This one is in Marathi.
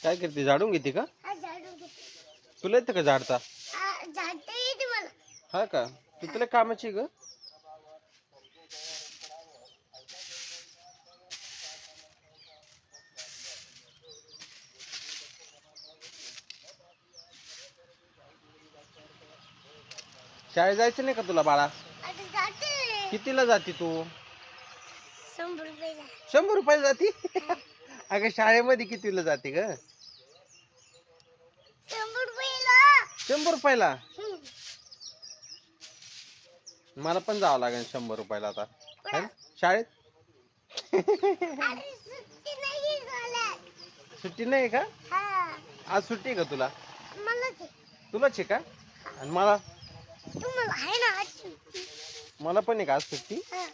काय करते, झाडून घेते का? हा झाडून घेते. तुला येतं का झाडता? झाडता येते मला. हा का, तू तुला कामाची ग. शाळेत जायचं नाही का तुला बाळा? आता जाते. कितीला जाती तू? 100 रुपयाला. 100 रुपयाला जाती? अगं शाळेमध्ये कितीला जाते ग? 100 रुपयाला. 100 रुपयाला? मला पण जावं लागेल 100 रुपयाला आता. है ना? शाळेत अरे सुट्टी नाही झाल्या. सुट्टी नाही का? हा आज सुट्टी आहे का तुला? मला ते तुलाच आहे का? आणि मला तुम्हाला आहे ना आज सुट्टी. मला पण आहे का आज सुट्टी? हा